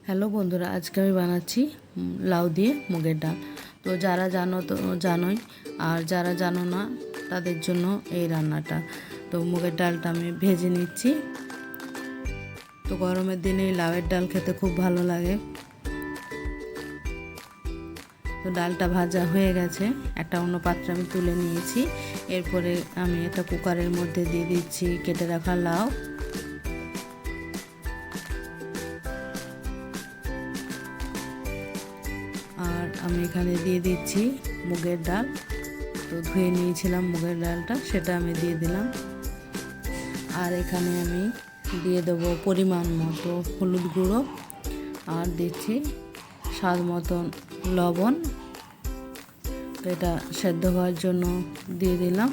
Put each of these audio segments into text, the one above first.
Hello বন্ধুরা, আজকে আমি বানাচ্ছি লাউ দিয়ে মুগের ডাল। তো যারা জানো তো জানোই, আর যারা জানো না তাদের জন্য এই রান্নাটা। তো মুগের ডালটা আমি ভেজে নিচ্ছি। তো গরমের দিনে লাউয়ের ডাল খেতে খুব ভালো লাগে। তো ডালটা ভাজা হয়ে গেছে, একটা অন্য পাত্রে আমি তুলে নিয়েছি। এরপরে আমি এটা কুকারের মধ্যে দিয়ে দিচ্ছি কেটে রাখা লাউ। আর আমি এখানে দিয়ে দিচ্ছি মুগের ডাল। তো ধুয়ে নিয়েছিলাম মুগের ডালটা, সেটা আমি দিয়ে দিলাম। আর এখানে আমি দিয়ে দেবো পরিমাণ মতো হলুদ গুঁড়ো, আর দিচ্ছি স্বাদ মতন লবণ। তো এটা সেদ্ধ হওয়ার জন্য দিয়ে দিলাম।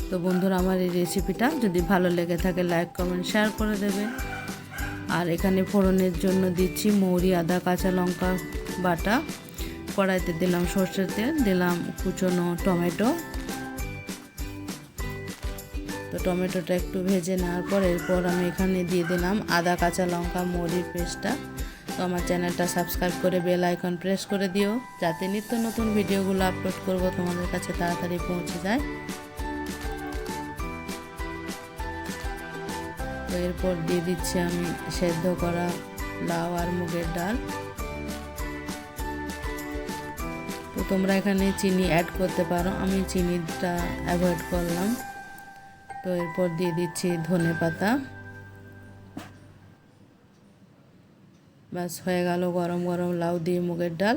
তো বন্ধুরা, আমার এই রেসিপিটা যদি ভালো লেগে থাকে লাইক কমেন্ট শেয়ার করে দেবে। আর এখানে ফোড়নের জন্য দিচ্ছি মৌরি, আদা, কাঁচা লঙ্কা বাটা। কড়াইতে দিলাম সরষের তেল, দিলাম কুচনো টমেটো। তো টমেটোটা একটু ভেজে নেওয়ার পর এরপর আমি এখানে দিয়ে দিলাম আদা, কাঁচা লঙ্কা, মৌরির পেস্টটা। তো আমার চ্যানেলটা সাবস্ক্রাইব করে বেল আইকন প্রেস করে দিও, যাতে নিত্য নতুন ভিডিওগুলো আপলোড করব তোমাদের কাছে তাড়াতাড়ি পৌঁছে যায়। তো এরপর দিয়ে দিচ্ছি আমি সেদ্ধ করা লাউ আর মুগের ডাল। তো তোমরা এখানে চিনি অ্যাড করতে পারো, আমি চিনিটা অ্যাভয়েড করলাম। তো এরপর দিয়ে দিচ্ছি ধনে পাতা। ব্যাস হয়ে গেল গরম গরম লাউ দিয়ে মুগের ডাল।